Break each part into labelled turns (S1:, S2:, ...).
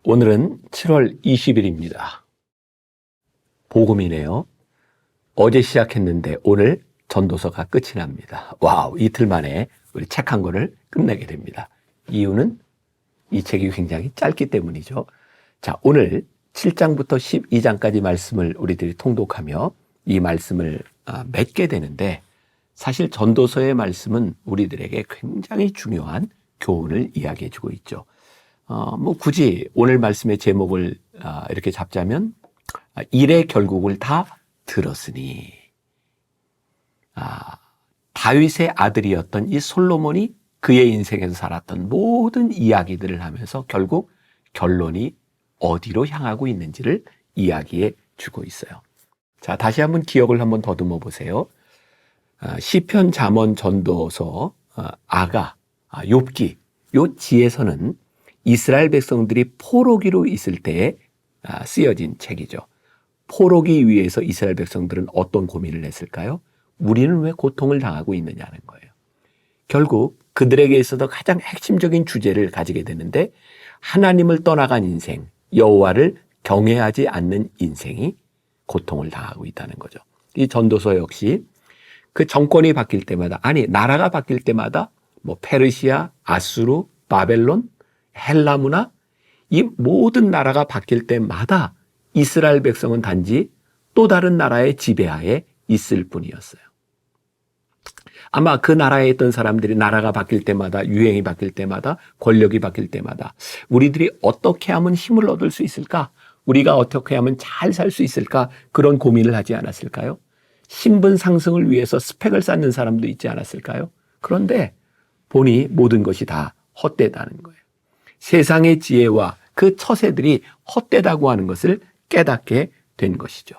S1: 오늘은 7월 20일입니다. 복음이네요. 어제 시작했는데 오늘 전도서가 끝이 납니다. 와우, 이틀 만에 우리 책 한 권을 끝내게 됩니다. 이유는 이 책이 굉장히 짧기 때문이죠. 자, 오늘 7장부터 12장까지 말씀을 우리들이 통독하며 이 말씀을 맺게 되는데, 사실 전도서의 말씀은 우리들에게 굉장히 중요한 교훈을 이야기해 주고 있죠. 굳이 오늘 말씀의 제목을 이렇게 잡자면, 일의 결국을 다 들었으니, 다윗의 아들이었던 이 솔로몬이 그의 인생에서 살았던 모든 이야기들을 하면서 결국 결론이 어디로 향하고 있는지를 이야기해 주고 있어요. 자, 다시 한번 기억을 한번 더듬어 보세요. 시편, 잠언, 전도서, 아가, 욥기, 요 지에서는 이스라엘 백성들이 포로기로 있을 때에 쓰여진 책이죠. 포로기 위에서 이스라엘 백성들은 어떤 고민을 했을까요? 우리는 왜 고통을 당하고 있느냐는 거예요. 결국 그들에게 있어서 가장 핵심적인 주제를 가지게 되는데, 하나님을 떠나간 인생, 여호와를 경외하지 않는 인생이 고통을 당하고 있다는 거죠. 이 전도서 역시 그 정권이 바뀔 때마다, 나라가 바뀔 때마다 페르시아, 아수르, 바벨론, 헬라 문화, 이 모든 나라가 바뀔 때마다 이스라엘 백성은 단지 또 다른 나라의 지배하에 있을 뿐이었어요. 아마 그 나라에 있던 사람들이 나라가 바뀔 때마다, 유행이 바뀔 때마다, 권력이 바뀔 때마다 우리들이 어떻게 하면 힘을 얻을 수 있을까? 우리가 어떻게 하면 잘 살 수 있을까? 그런 고민을 하지 않았을까요? 신분 상승을 위해서 스펙을 쌓는 사람도 있지 않았을까요? 그런데 보니 모든 것이 다 헛되다는 거예요. 세상의 지혜와 그 처세들이 헛되다고 하는 것을 깨닫게 된 것이죠.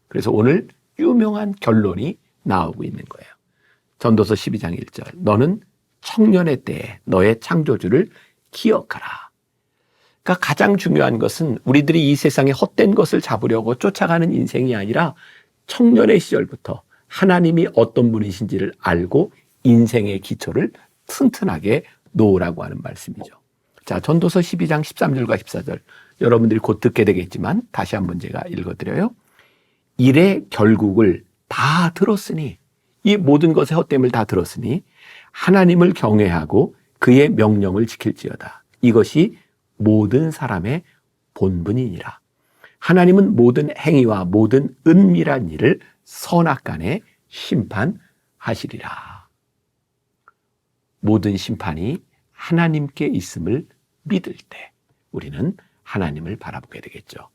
S1: 그래서 오늘 유명한 결론이 나오고 있는 거예요. 전도서 12장 1절. 너는 청년의 때에 너의 창조주를 기억하라. 그러니까 가장 중요한 것은 우리들이 이 세상에 헛된 것을 잡으려고 쫓아가는 인생이 아니라 청년의 시절부터 하나님이 어떤 분이신지를 알고 인생의 기초를 튼튼하게 놓으라고 하는 말씀이죠. 자, 전도서 12장 13절과 14절. 여러분들이 곧 듣게 되겠지만 다시 한번 제가 읽어드려요. 일의 결국을 다 들었으니, 이 모든 것의 헛됨을 다 들었으니 하나님을 경외하고 그의 명령을 지킬지어다. 이것이 모든 사람의 본분이니라. 하나님은 모든 행위와 모든 은밀한 일을 선악간에 심판하시리라. 모든 심판이 하나님께 있음을 믿을 때 우리는 하나님을 바라보게 되겠죠.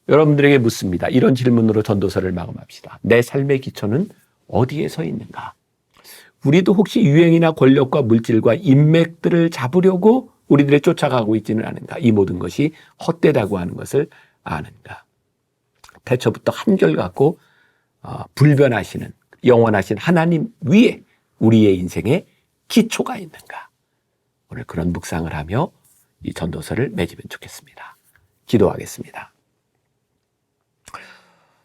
S1: 여러분들에게 묻습니다. 이런 질문으로 전도서를 마감합시다. 내 삶의 기초는 어디에 서 있는가? 우리도 혹시 유행이나 권력과 물질과 인맥들을 잡으려고 우리들이 쫓아가고 있지는 않은가? 이 모든 것이 헛되다고 하는 것을 아는가? 태초부터 한결같고 불변하시는 영원하신 하나님 위에 우리의 인생에 기초가 있는가? 오늘 그런 묵상을 하며 이 전도서를 맺으면 좋겠습니다. 기도하겠습니다.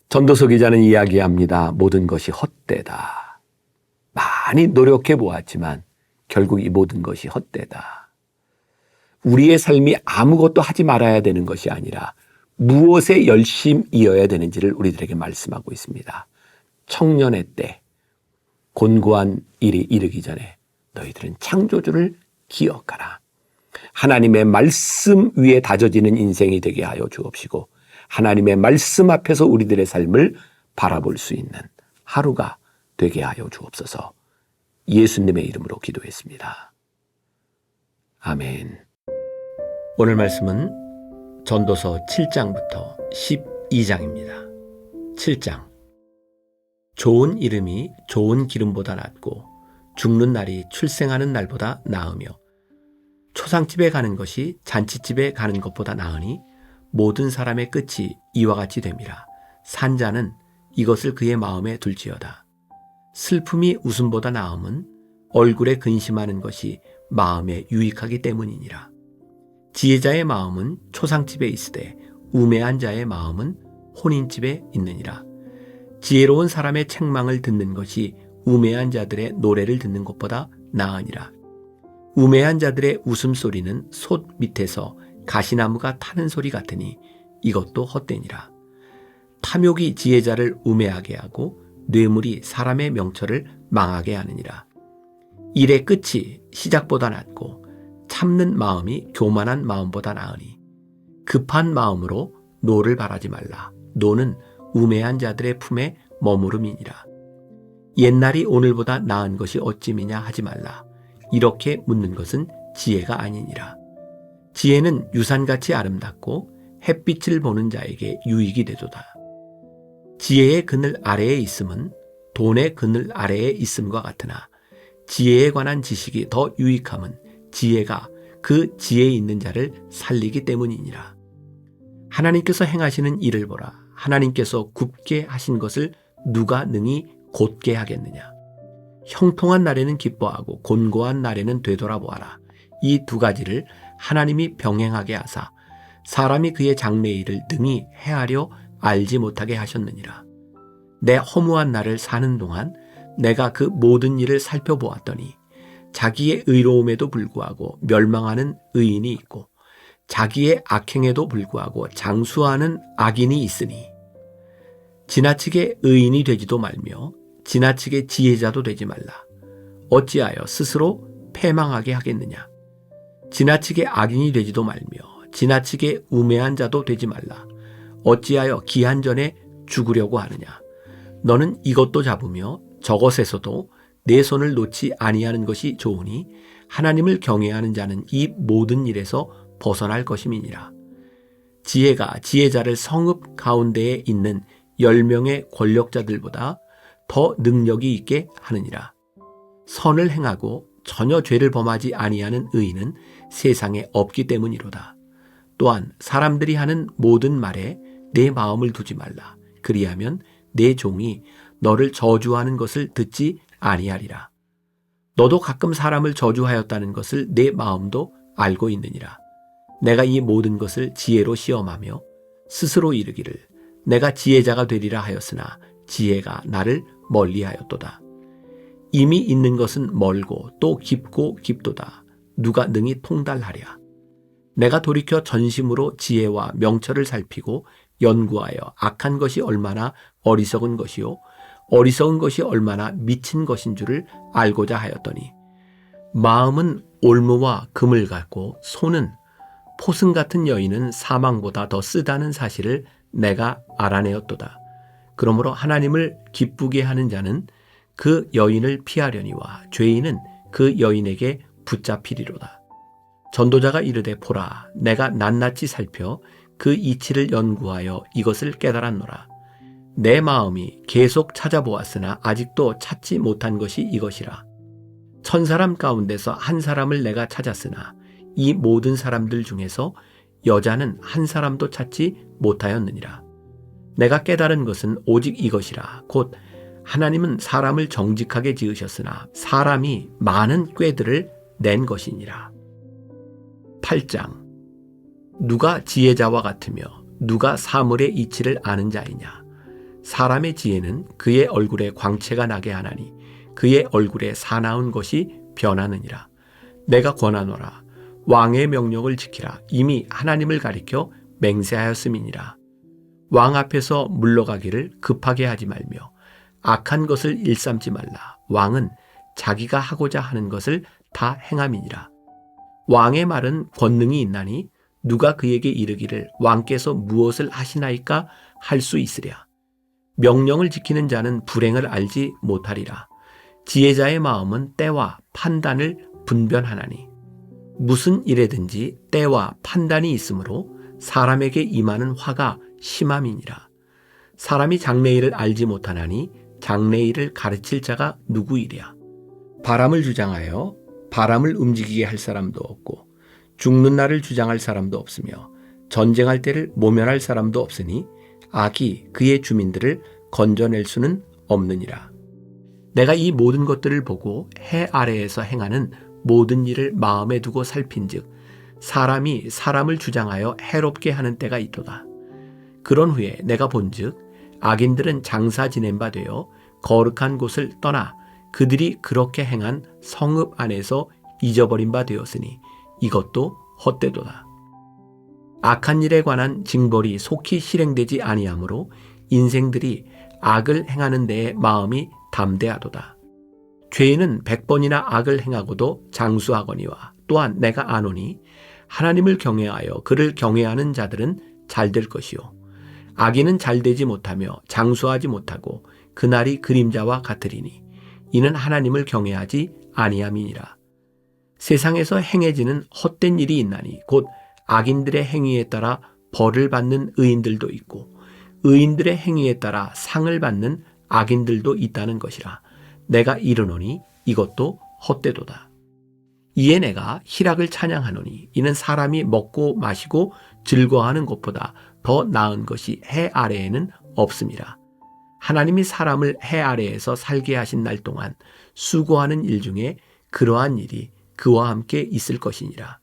S1: 전도서 기자는 이야기합니다. 모든 것이 헛되다. 많이 노력해 보았지만 결국 이 모든 것이 헛되다. 우리의 삶이 아무것도 하지 말아야 되는 것이 아니라 무엇에 열심이어야 되는지를 우리들에게 말씀하고 있습니다. 청년의 때, 곤고한 일이 이르기 전에 너희들은 창조주를 기억하라. 하나님의 말씀 위에 다져지는 인생이 되게 하여 주옵시고, 하나님의 말씀 앞에서 우리들의 삶을 바라볼 수 있는 하루가 되게 하여 주옵소서. 예수님의 이름으로 기도했습니다. 아멘. 오늘 말씀은 전도서 7장부터 12장입니다. 7장. 좋은 이름이 좋은 기름보다 낫고 죽는 날이 출생하는 날보다 나으며 초상집에 가는 것이 잔치집에 가는 것보다 나으니 모든 사람의 끝이 이와 같이 됨이라. 산자는 이것을 그의 마음에 둘지어다. 슬픔이 웃음보다 나음은 얼굴에 근심하는 것이 마음에 유익하기 때문이니라. 지혜자의 마음은 초상집에 있으되 우매한 자의 마음은 혼인집에 있느니라. 지혜로운 사람의 책망을 듣는 것이 우매한 자들의 노래를 듣는 것보다 나으니라. 우매한 자들의 웃음소리는 솥 밑에서 가시나무가 타는 소리 같으니 이것도 헛되니라. 탐욕이 지혜자를 우매하게 하고 뇌물이 사람의 명철을 망하게 하느니라. 일의 끝이 시작보다 낫고 참는 마음이 교만한 마음보다 나으니 급한 마음으로 노를 바라지 말라. 노는 우매한 자들의 품에 머무름이니라. 옛날이 오늘보다 나은 것이 어찌미냐 하지 말라. 이렇게 묻는 것은 지혜가 아니니라. 지혜는 유산같이 아름답고 햇빛을 보는 자에게 유익이 되도다. 지혜의 그늘 아래에 있음은 돈의 그늘 아래에 있음과 같으나 지혜에 관한 지식이 더 유익함은 지혜가 그 지혜에 있는 자를 살리기 때문이니라. 하나님께서 행하시는 일을 보라. 하나님께서 굽게 하신 것을 누가 능히 곧게 하겠느냐. 형통한 날에는 기뻐하고 곤고한 날에는 되돌아보아라. 이 두 가지를 하나님이 병행하게 하사 사람이 그의 장래의 일을 능히 헤아려 알지 못하게 하셨느니라. 내 허무한 날을 사는 동안 내가 그 모든 일을 살펴보았더니 자기의 의로움에도 불구하고 멸망하는 의인이 있고 자기의 악행에도 불구하고 장수하는 악인이 있으니 지나치게 의인이 되지도 말며 지나치게 지혜자도 되지 말라. 어찌하여 스스로 패망하게 하겠느냐. 지나치게 악인이 되지도 말며 지나치게 우매한 자도 되지 말라. 어찌하여 기한 전에 죽으려고 하느냐. 너는 이것도 잡으며 저것에서도 내 손을 놓지 아니하는 것이 좋으니 하나님을 경외하는 자는 이 모든 일에서 벗어날 것임이니라. 지혜가 지혜자를 성읍 가운데에 있는 10명의 권력자들보다 더 능력이 있게 하느니라. 선을 행하고 전혀 죄를 범하지 아니하는 의인은 세상에 없기 때문이로다. 또한 사람들이 하는 모든 말에 내 마음을 두지 말라. 그리하면 내 종이 너를 저주하는 것을 듣지 아니하리라. 너도 가끔 사람을 저주하였다는 것을 내 마음도 알고 있느니라. 내가 이 모든 것을 지혜로 시험하며 스스로 이르기를 내가 지혜자가 되리라 하였으나 지혜가 나를 멀리하였도다. 이미 있는 것은 멀고 또 깊고 깊도다. 누가 능히 통달하랴. 내가 돌이켜 전심으로 지혜와 명철을 살피고 연구하여 악한 것이 얼마나 어리석은 것이요 어리석은 것이 얼마나 미친 것인 줄을 알고자 하였더니 마음은 올무와 금을 같고 손은 포승 같은 여인은 사망보다 더 쓰다는 사실을 내가 알아내었도다. 그러므로 하나님을 기쁘게 하는 자는 그 여인을 피하려니와 죄인은 그 여인에게 붙잡히리로다. 전도자가 이르되 보라, 내가 낱낱이 살펴 그 이치를 연구하여 이것을 깨달았노라. 내 마음이 계속 찾아보았으나 아직도 찾지 못한 것이 이것이라. 1000사람 가운데서 한 사람을 내가 찾았으나 이 모든 사람들 중에서 여자는 한 사람도 찾지 못하였느니라. 내가 깨달은 것은 오직 이것이라. 곧 하나님은 사람을 정직하게 지으셨으나 사람이 많은 꾀들을 낸 것이니라. 8장. 누가 지혜자와 같으며 누가 사물의 이치를 아는 자이냐. 사람의 지혜는 그의 얼굴에 광채가 나게 하나니 그의 얼굴에 사나운 것이 변하느니라. 내가 권하노라. 왕의 명령을 지키라. 이미 하나님을 가리켜 맹세하였음이니라. 왕 앞에서 물러가기를 급하게 하지 말며 악한 것을 일삼지 말라. 왕은 자기가 하고자 하는 것을 다 행함이니라. 왕의 말은 권능이 있나니 누가 그에게 이르기를 왕께서 무엇을 하시나이까 할 수 있으랴. 명령을 지키는 자는 불행을 알지 못하리라. 지혜자의 마음은 때와 판단을 분별하나니 무슨 일에든지 때와 판단이 있으므로 사람에게 임하는 화가 심함이니라. 사람이 장래일을 알지 못하나니 장래일을 가르칠 자가 누구이랴. 바람을 주장하여 바람을 움직이게 할 사람도 없고 죽는 날을 주장할 사람도 없으며 전쟁할 때를 모면할 사람도 없으니 악이 그의 주민들을 건져낼 수는 없느니라. 내가 이 모든 것들을 보고 해 아래에서 행하는 모든 일을 마음에 두고 살핀즉 사람이 사람을 주장하여 해롭게 하는 때가 있도다. 그런 후에 내가 본즉 악인들은 장사 지낸 바 되어 거룩한 곳을 떠나 그들이 그렇게 행한 성읍 안에서 잊어버린 바 되었으니 이것도 헛되도다. 악한 일에 관한 징벌이 속히 실행되지 아니하므로 인생들이 악을 행하는 데에 마음이 담대하도다. 죄인은 100번이나 악을 행하고도 장수하거니와 또한 내가 아노니 하나님을 경외하여 그를 경외하는 자들은 잘 될 것이요 악인은 잘 되지 못하며 장수하지 못하고 그날이 그림자와 같으리니 이는 하나님을 경외하지 아니함이니라. 세상에서 행해지는 헛된 일이 있나니 곧 악인들의 행위에 따라 벌을 받는 의인들도 있고 의인들의 행위에 따라 상을 받는 악인들도 있다는 것이라. 내가 이르노니 이것도 헛되도다. 이에 내가 희락을 찬양하노니 이는 사람이 먹고 마시고 즐거워하는 것보다 더 나은 것이 해 아래에는 없음이라. 하나님이 사람을 해 아래에서 살게 하신 날 동안 수고하는 일 중에 그러한 일이 그와 함께 있을 것이니라.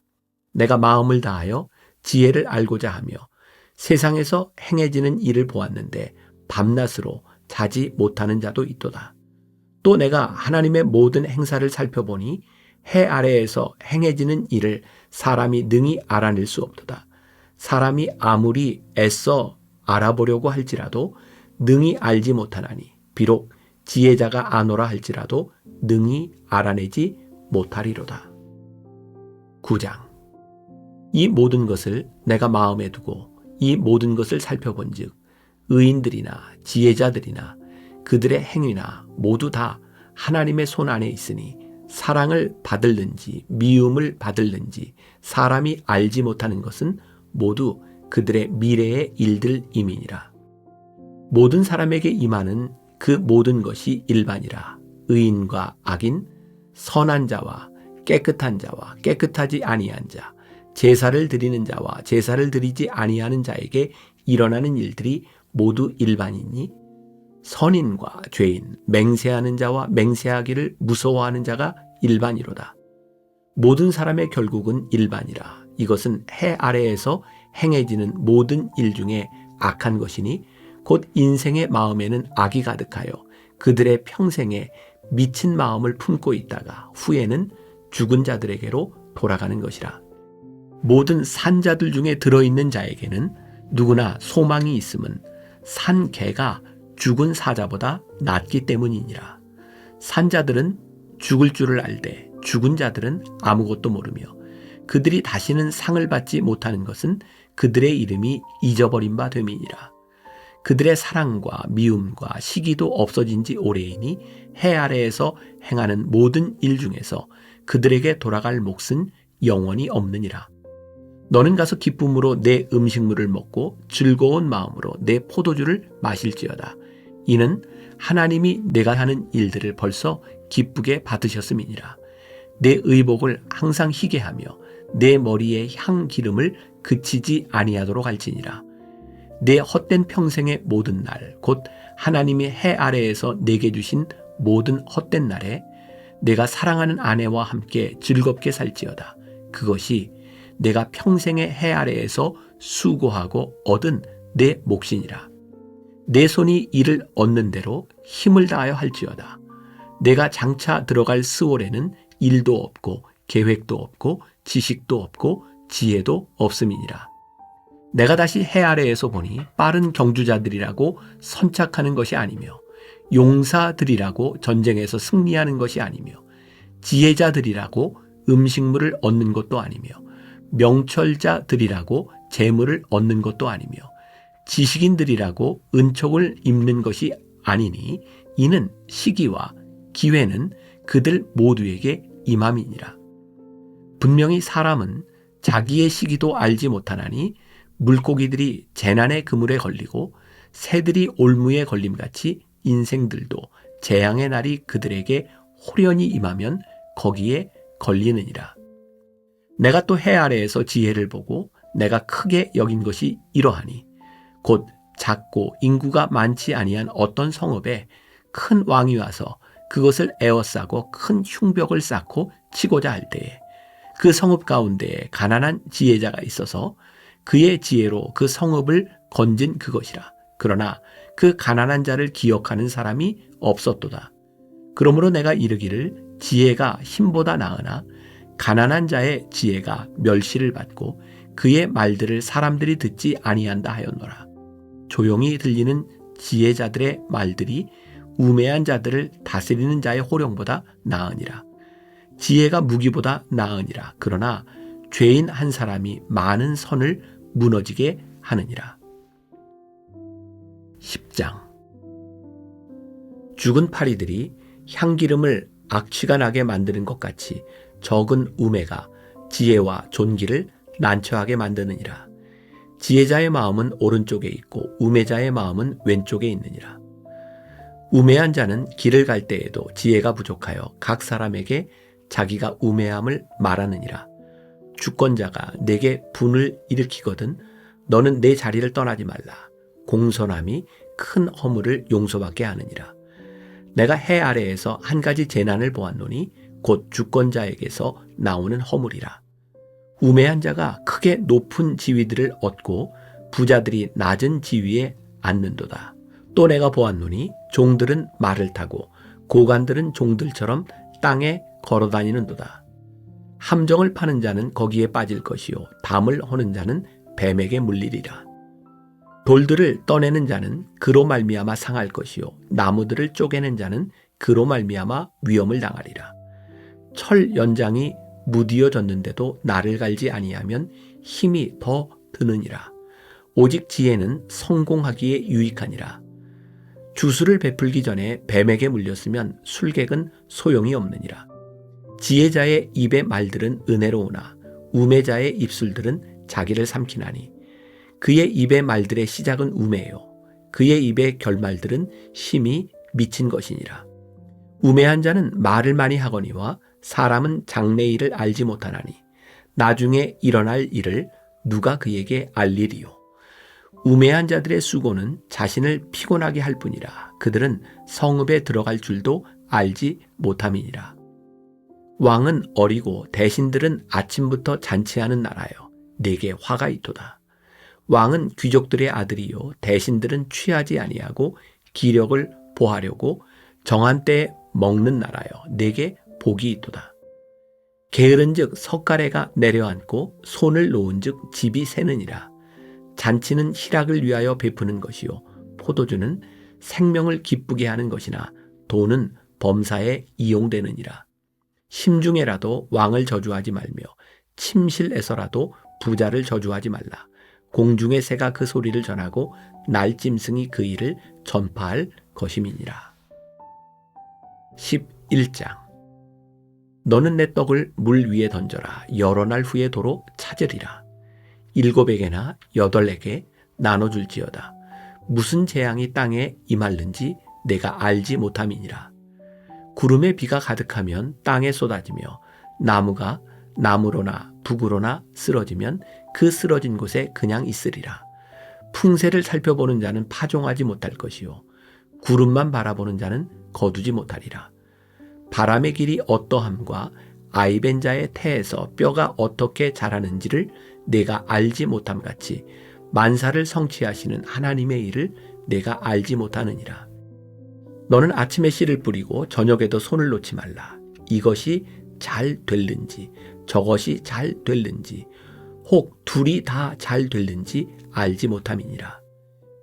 S1: 내가 마음을 다하여 지혜를 알고자 하며 세상에서 행해지는 일을 보았는데 밤낮으로 자지 못하는 자도 있도다. 또 내가 하나님의 모든 행사를 살펴보니 해 아래에서 행해지는 일을 사람이 능히 알아낼 수 없도다. 사람이 아무리 애써 알아보려고 할지라도 능히 알지 못하나니 비록 지혜자가 아노라 할지라도 능히 알아내지 못하리로다. 9장. 이 모든 것을 내가 마음에 두고 이 모든 것을 살펴본 즉 의인들이나 지혜자들이나 그들의 행위나 모두 다 하나님의 손 안에 있으니 사랑을 받을는지 미움을 받을는지 사람이 알지 못하는 것은 모두 그들의 미래의 일들임이니라. 모든 사람에게 임하는 그 모든 것이 일반이라. 의인과 악인, 선한 자와 깨끗한 자와 깨끗하지 아니한 자, 제사를 드리는 자와 제사를 드리지 아니하는 자에게 일어나는 일들이 모두 일반이니 선인과 죄인, 맹세하는 자와 맹세하기를 무서워하는 자가 일반이로다. 모든 사람의 결국은 일반이라. 이것은 해 아래에서 행해지는 모든 일 중에 악한 것이니 곧 인생의 마음에는 악이 가득하여 그들의 평생에 미친 마음을 품고 있다가 후에는 죽은 자들에게로 돌아가는 것이라. 모든 산자들 중에 들어있는 자에게는 누구나 소망이 있음은 산 개가 죽은 사자보다 낫기 때문이니라. 산자들은 죽을 줄을 알되 죽은 자들은 아무것도 모르며 그들이 다시는 상을 받지 못하는 것은 그들의 이름이 잊어버린 바 됨이니라. 그들의 사랑과 미움과 시기도 없어진 지 오래이니 해 아래에서 행하는 모든 일 중에서 그들에게 돌아갈 몫은 영원히 없느니라. 너는 가서 기쁨으로 내 음식물을 먹고 즐거운 마음으로 내 포도주를 마실지어다. 이는 하나님이 내가 하는 일들을 벌써 기쁘게 받으셨음이니라. 내 의복을 항상 희게 하며 내 머리에 향 기름을 그치지 아니하도록 할지니라. 내 헛된 평생의 모든 날, 곧 하나님이 해 아래에서 내게 주신 모든 헛된 날에 내가 사랑하는 아내와 함께 즐겁게 살지어다. 그것이 내가 평생의 해 아래에서 수고하고 얻은 내 몫이니라. 내 손이 이를 얻는 대로 힘을 다하여 할지어다. 내가 장차 들어갈 스올에는 일도 없고 계획도 없고 지식도 없고 지혜도 없음이니라. 내가 다시 해 아래에서 보니 빠른 경주자들이라고 선착하는 것이 아니며 용사들이라고 전쟁에서 승리하는 것이 아니며 지혜자들이라고 음식물을 얻는 것도 아니며 명철자들이라고 재물을 얻는 것도 아니며 지식인들이라고 은총을 입는 것이 아니니 이는 시기와 기회는 그들 모두에게 임함이니라. 분명히 사람은 자기의 시기도 알지 못하나니 물고기들이 재난의 그물에 걸리고 새들이 올무에 걸림같이 인생들도 재앙의 날이 그들에게 호련히 임하면 거기에 걸리느니라. 내가 또 해 아래에서 지혜를 보고 내가 크게 여긴 것이 이러하니 곧 작고 인구가 많지 아니한 어떤 성읍에 큰 왕이 와서 그것을 에워싸고 큰 흉벽을 쌓고 치고자 할 때에 그 성읍 가운데에 가난한 지혜자가 있어서 그의 지혜로 그 성읍을 건진 그것이라. 그러나 그 가난한 자를 기억하는 사람이 없었도다. 그러므로 내가 이르기를 지혜가 힘보다 나으나 가난한 자의 지혜가 멸시를 받고 그의 말들을 사람들이 듣지 아니한다 하였노라. 조용히 들리는 지혜자들의 말들이 우매한 자들을 다스리는 자의 호령보다 나으니라. 지혜가 무기보다 나으니라. 그러나 죄인 한 사람이 많은 선을 무너지게 하느니라. 10장. 죽은 파리들이 향기름을 악취가 나게 만드는 것 같이 적은 우매가 지혜와 존귀를 난처하게 만드느니라. 지혜자의 마음은 오른쪽에 있고 우매자의 마음은 왼쪽에 있느니라. 우매한 자는 길을 갈 때에도 지혜가 부족하여 각 사람에게 자기가 우매함을 말하느니라. 주권자가 내게 분을 일으키거든 너는 내 자리를 떠나지 말라. 공손함이 큰 허물을 용서받게 하느니라. 내가 해 아래에서 한 가지 재난을 보았노니 곧 주권자에게서 나오는 허물이라. 우매한 자가 크게 높은 지위들을 얻고 부자들이 낮은 지위에 앉는도다. 또 내가 보았노니 종들은 말을 타고 고관들은 종들처럼 땅에 걸어다니는도다. 함정을 파는 자는 거기에 빠질 것이요 담을 허는 자는 뱀에게 물리리라. 돌들을 떠내는 자는 그로 말미암아 상할 것이요 나무들을 쪼개는 자는 그로 말미암아 위험을 당하리라. 철 연장이 무디어졌는데도 나를 갈지 아니하면 힘이 더 드느니라. 오직 지혜는 성공하기에 유익하니라. 주술을 베풀기 전에 뱀에게 물렸으면 술객은 소용이 없느니라. 지혜자의 입의 말들은 은혜로우나 우매자의 입술들은 자기를 삼키나니 그의 입의 말들의 시작은 우매요 그의 입의 결말들은 심히 미친 것이니라. 우매한 자는 말을 많이 하거니와 사람은 장래일을 알지 못하나니 나중에 일어날 일을 누가 그에게 알리리요. 우매한 자들의 수고는 자신을 피곤하게 할 뿐이라. 그들은 성읍에 들어갈 줄도 알지 못함이니라. 왕은 어리고 대신들은 아침부터 잔치하는 나라여 내게 화가 있도다. 왕은 귀족들의 아들이요 대신들은 취하지 아니하고 기력을 보하려고 정한 때에 먹는 나라여 내게 복이 있도다. 게으른즉 석가래가 내려앉고 손을 놓은즉 집이 새느니라. 잔치는 희락을 위하여 베푸는 것이요 포도주는 생명을 기쁘게 하는 것이나 돈은 범사에 이용되느니라. 심중에라도 왕을 저주하지 말며 침실에서라도 부자를 저주하지 말라. 공중의 새가 그 소리를 전하고 날짐승이 그 일을 전파할 것임이니라. 11장. 너는 내 떡을 물 위에 던져라. 여러 날 후에 도로 찾으리라. 7에게나 8에게 나눠줄지어다. 무슨 재앙이 땅에 임할는지 내가 알지 못함이니라. 구름에 비가 가득하면 땅에 쏟아지며 나무가 나무로나 북으로나 쓰러지면 그 쓰러진 곳에 그냥 있으리라. 풍세를 살펴보는 자는 파종하지 못할 것이요 구름만 바라보는 자는 거두지 못하리라. 바람의 길이 어떠함과 아이벤 자의 태에서 뼈가 어떻게 자라는지를 내가 알지 못함 같이 만사를 성취하시는 하나님의 일을 내가 알지 못하느니라. 너는 아침에 씨를 뿌리고 저녁에도 손을 놓지 말라. 이것이 잘 될는지 저것이 잘 될는지 혹 둘이 다 잘 될는지 알지 못함이니라.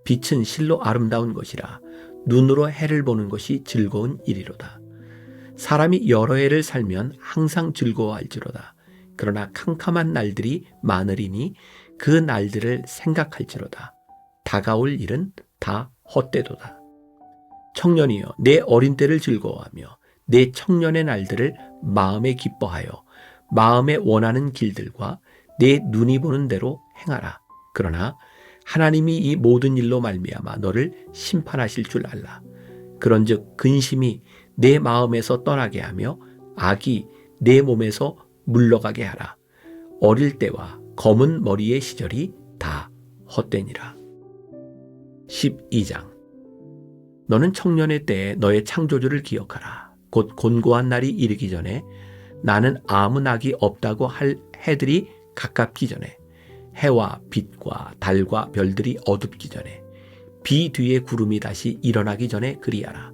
S1: 빛은 실로 아름다운 것이라 눈으로 해를 보는 것이 즐거운 일이로다. 사람이 여러 해를 살면 항상 즐거워할지로다. 그러나 캄캄한 날들이 많으리니 그 날들을 생각할지로다. 다가올 일은 다 헛되도다. 청년이여 내 어린 때를 즐거워하며 내 청년의 날들을 마음에 기뻐하여 마음에 원하는 길들과 내 눈이 보는 대로 행하라. 그러나 하나님이 이 모든 일로 말미암아 너를 심판하실 줄 알라. 그런즉 근심이 내 마음에서 떠나게 하며 악이 내 몸에서 물러가게 하라. 어릴 때와 검은 머리의 시절이 다 헛되니라. 12장. 너는 청년의 때에 너의 창조주를 기억하라. 곧 곤고한 날이 이르기 전에 나는 아무 낙이 없다고 할 해들이 가깝기 전에 해와 빛과 달과 별들이 어둡기 전에 비 뒤에 구름이 다시 일어나기 전에 그리하라.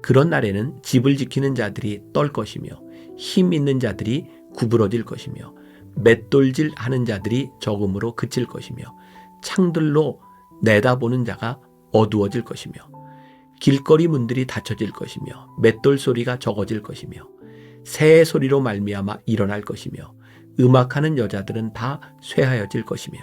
S1: 그런 날에는 집을 지키는 자들이 떨 것이며 힘 있는 자들이 구부러질 것이며 맷돌질 하는 자들이 적음으로 그칠 것이며 창들로 내다보는 자가 어두워질 것이며 길거리 문들이 닫혀질 것이며 맷돌 소리가 적어질 것이며 새의 소리로 말미암아 일어날 것이며 음악하는 여자들은 다 쇠하여질 것이며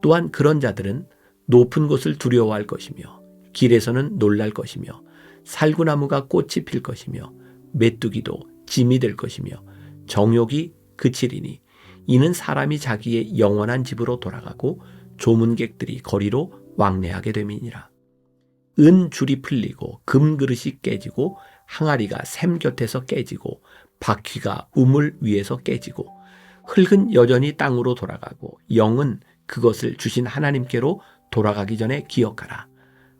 S1: 또한 그런 자들은 높은 곳을 두려워할 것이며 길에서는 놀랄 것이며 살구나무가 꽃이 필 것이며 메뚜기도 짐이 될 것이며 정욕이 그치리니 이는 사람이 자기의 영원한 집으로 돌아가고 조문객들이 거리로 왕래하게 됨이니라. 은 줄이 풀리고 금 그릇이 깨지고 항아리가 샘 곁에서 깨지고 바퀴가 우물 위에서 깨지고 흙은 여전히 땅으로 돌아가고 영은 그것을 주신 하나님께로 돌아가기 전에 기억하라.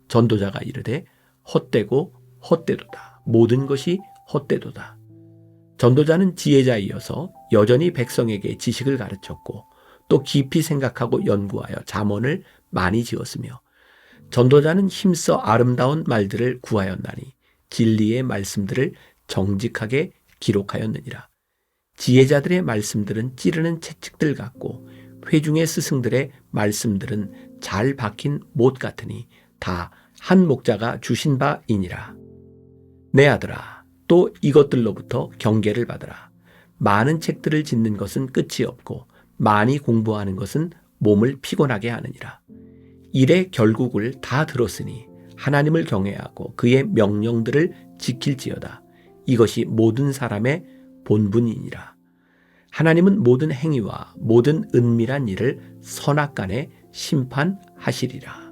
S1: 전도자가 이르되 헛되고 헛되도다. 모든 것이 헛되도다. 전도자는 지혜자이어서 여전히 백성에게 지식을 가르쳤고 또 깊이 생각하고 연구하여 잠언을 많이 지었으며 전도자는 힘써 아름다운 말들을 구하였나니 진리의 말씀들을 정직하게 기록하였느니라. 지혜자들의 말씀들은 찌르는 채찍들 같고 회중의 스승들의 말씀들은 잘 박힌 못 같으니 다 한 목자가 주신 바이니라. 내 아들아, 또 이것들로부터 경계를 받으라. 많은 책들을 짓는 것은 끝이 없고 많이 공부하는 것은 몸을 피곤하게 하느니라. 일의 결국을 다 들었으니 하나님을 경외하고 그의 명령들을 지킬지어다. 이것이 모든 사람의 본분이니라. 하나님은 모든 행위와 모든 은밀한 일을 선악간에 심판하시리라.